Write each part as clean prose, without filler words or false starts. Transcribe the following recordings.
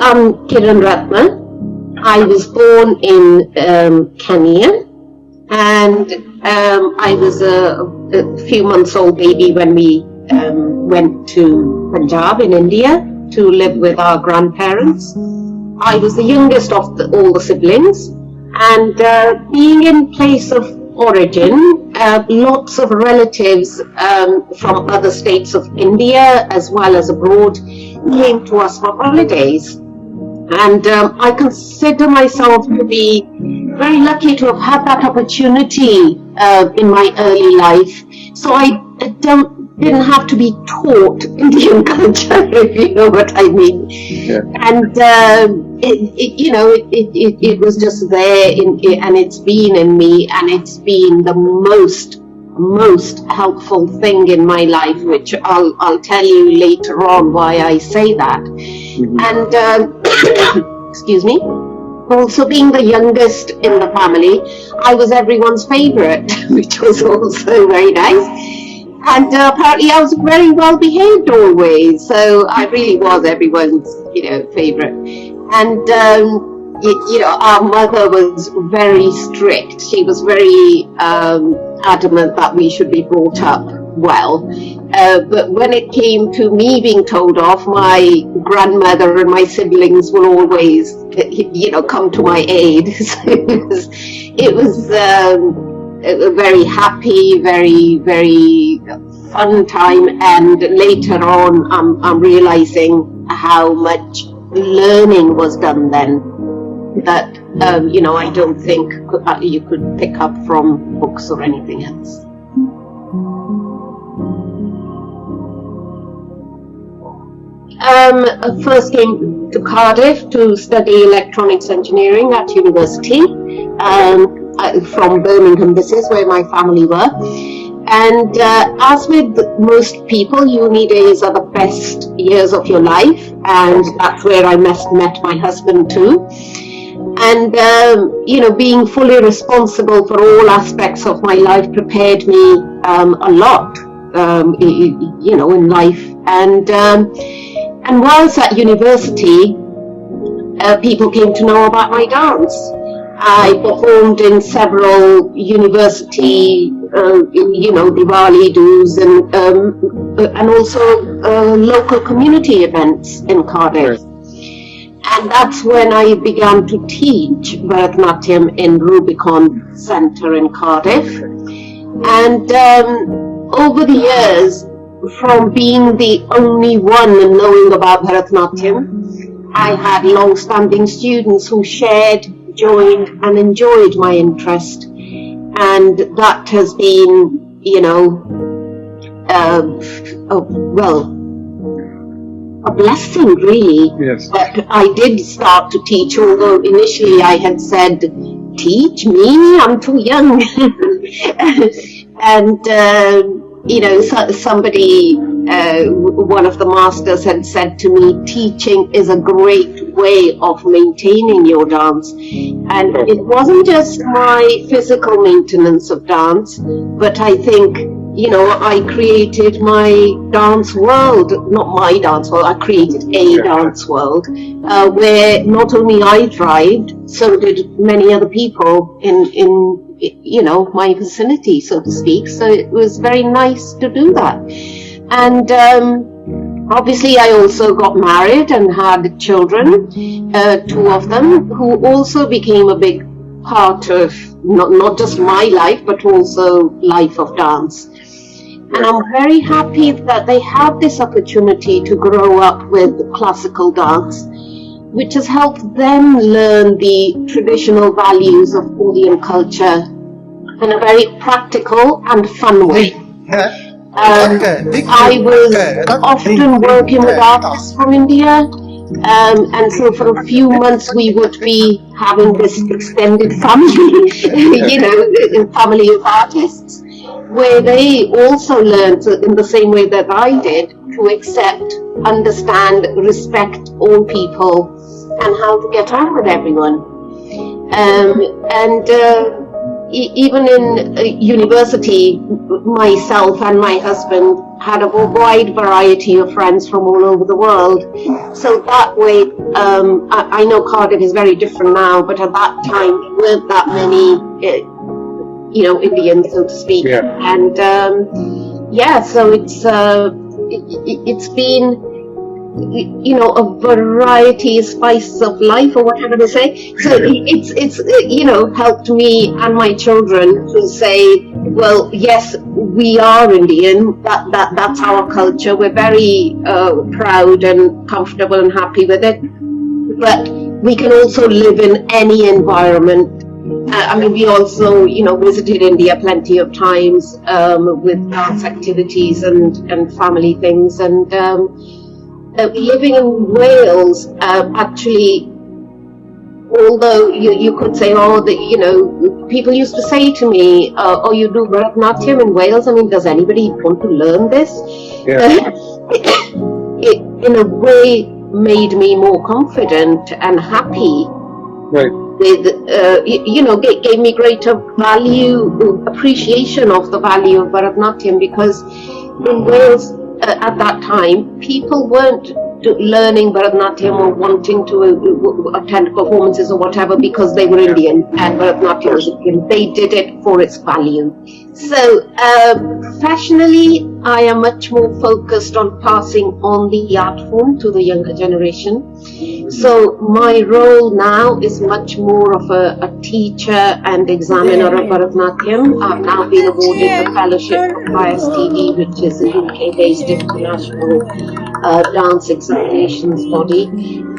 I'm Kiran Ratna. I was born in Kenya, and I was a few months old baby when we went to Punjab in India to live with our grandparents. I was the youngest of all the siblings, and being in place of origin, lots of relatives from other states of India as well as abroad came to us for holidays. And I consider myself to be very lucky to have had that opportunity in my early life. So I didn't have to be taught Indian culture, if you know what I mean. Yeah. And it was just there, and it's been in me, and it's been the most helpful thing in my life, which I'll tell you later on why I say that. And excuse me. Also, being the youngest in the family, I was everyone's favorite, which was also very nice. And apparently I was very well behaved always, so I really was everyone's, favorite. And our mother was very strict. She was very adamant that we should be brought up well. But when it came to me being told off, my grandmother and my siblings will always, come to my aid. So it was a very happy, very, very fun time. And later on, I'm realizing how much learning was done then that, I don't think you could pick up from books or anything else. I first came to Cardiff to study electronics engineering at university. From Birmingham, this is where my family were. And as with most people, uni days are the best years of your life, and that's where I met my husband too. And being fully responsible for all aspects of my life prepared me a lot, in life. And whilst at university, people came to know about my dance. I performed in several university, Diwali do's and also local community events in Cardiff. And that's when I began to teach Bharatanatyam in Rubicon Centre in Cardiff. And over the years, from being the only one knowing about Bharatanatyam, I had long-standing students who shared, joined and enjoyed my interest, and that has been, a blessing really. Yes. That I did start to teach, although initially I had said, teach me, I'm too young. And somebody, one of the masters had said to me, teaching is a great way of maintaining your dance. And it wasn't just my physical maintenance of dance, but I think, I created my dance world, not my dance world, I created a dance world where not only I thrived, so did many other people in my vicinity, so to speak. So it was very nice to do that. And obviously I also got married and had children, two of them, who also became a big part of not just my life, but also life of dance. And I'm very happy that they had this opportunity to grow up with classical dance, which has helped them learn the traditional values of Indian culture in a very practical and fun way. I was often working with artists from India, and so for a few months we would be having this extended family, family of artists, where they also learned in the same way that I did to accept, understand, respect all people and how to get on with everyone. even in university, myself and my husband had a wide variety of friends from all over the world. So that way, I know Cardiff is very different now, but at that time there weren't that many, Indians, so to speak. Yeah. And so it's been, a variety, spice of life, or whatever they say. So it's helped me and my children to say, well, yes, we are Indian. That's our culture. We're very proud and comfortable and happy with it. But we can also live in any environment. We also, visited India plenty of times with dance activities and family things, and living in Wales, actually, although you could say, people used to say to me, you do Bharatanatyam in Wales? Does anybody want to learn this? Yeah. It, in a way, made me more confident and happy. Right. Gave me greater appreciation of the value of Bharatanatyam, because in Wales, at that time, people weren't learning Bharatanatyam or wanting to attend performances or whatever because they were Indian and Bharatanatyam was Indian. They did it for its value. So professionally, I am much more focused on passing on the art form to the younger generation. So my role now is much more of a teacher and examiner of Bharatanatyam. I've now been awarded the fellowship from ISTD, which is a UK-based international dance examinations body,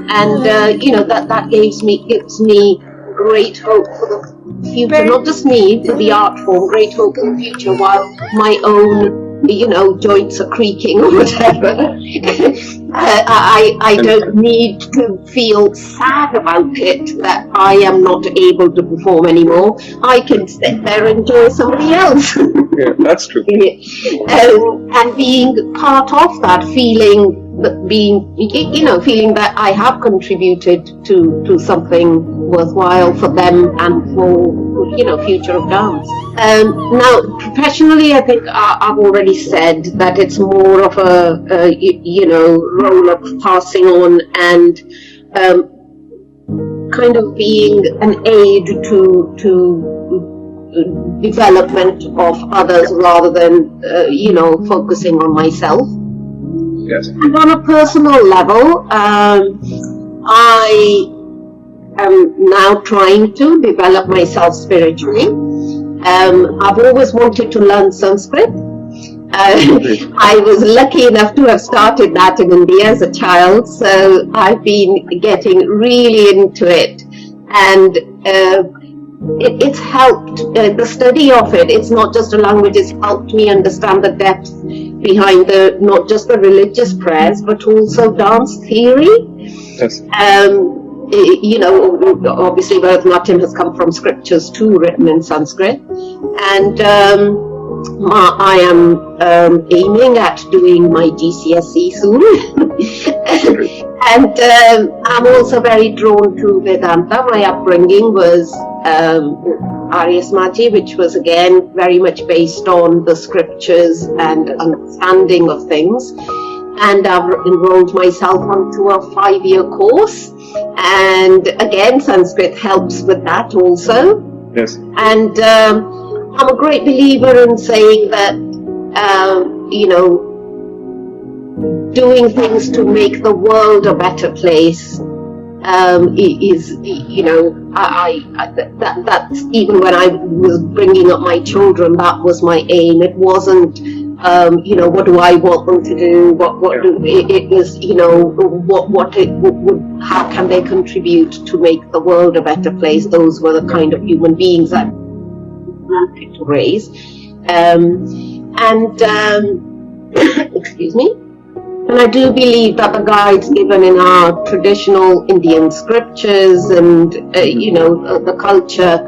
and that gives me great hope for the future. Not just me, for the art form, great hope in the future. While my own joints are creaking or whatever, I don't need to feel sad about it that I am not able to perform anymore. I can sit there and enjoy somebody else. Yeah, that's true. And being part of that, feeling that I have contributed to something worthwhile for them and for future of dance. Now, professionally, I think I've already said that it's more of a role of passing on and kind of being an aid to development of others rather than focusing on myself. Yes. And on a personal level, I am now trying to develop myself spiritually. I've always wanted to learn Sanskrit. I was lucky enough to have started that in India as a child, so I've been getting really into it, and it's helped, the study of it. It's not just a language, it's helped me understand the depth behind not just the religious prayers, but also dance theory. Yes. Obviously Bharatanatyam has come from scriptures too, written in Sanskrit, and I am aiming at doing my GCSE soon. And I'm also very drawn to Vedanta. My upbringing was Arya Samaji, which was again very much based on the scriptures and understanding of things. And I've enrolled myself onto a 5-year course. And again, Sanskrit helps with that also. Yes. And I'm a great believer in saying that, doing things to make the world a better place is, that's even when I was bringing up my children, that was my aim. It wasn't, what do I want them to do? It was, how can they contribute to make the world a better place? Those were the kind of human beings that I wanted to raise. Excuse me. And I do believe that the guides given in our traditional Indian scriptures and, the culture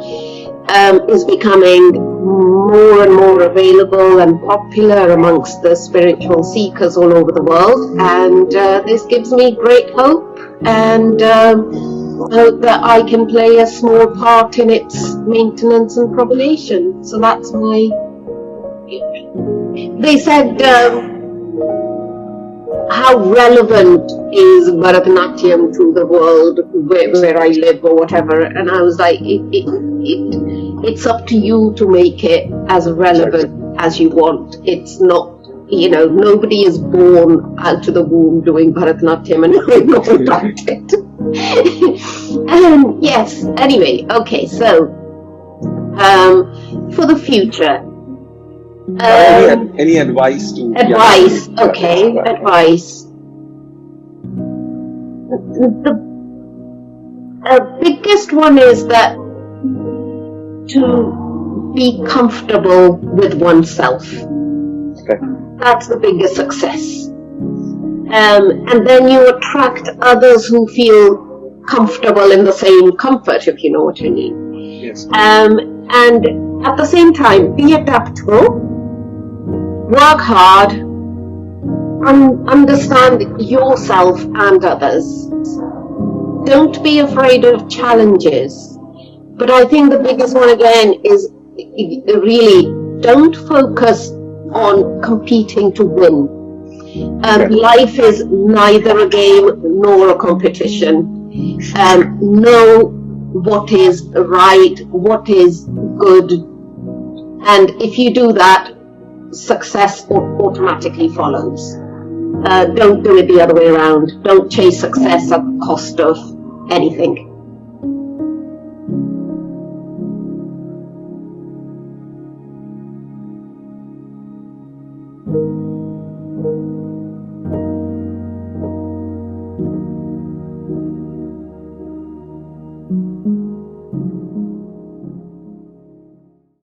is becoming more and more available and popular amongst the spiritual seekers all over the world. And this gives me great hope. And so that I can play a small part in its maintenance and propagation. So that's my. They said, how relevant is Bharatanatyam to the world where I live or whatever? And I was like, it's up to you to make it as relevant as you want. It's not, nobody is born out of the womb doing Bharatanatyam and knowing all about it. Yes, anyway, okay, so for the future. Any advice to advice? Okay, advice. The biggest one is that to be comfortable with oneself. Okay. That's the biggest success. And then you attract others who feel comfortable in the same comfort, if you know what I mean. Yes. And at the same time, be adaptable. Work hard, understand yourself and others. Don't be afraid of challenges. But I think the biggest one again is really don't focus on competing to win. Life is neither a game nor a competition. Know what is right, what is good. And if you do that, success automatically follows. Don't do it the other way around. Don't chase success at the cost of anything.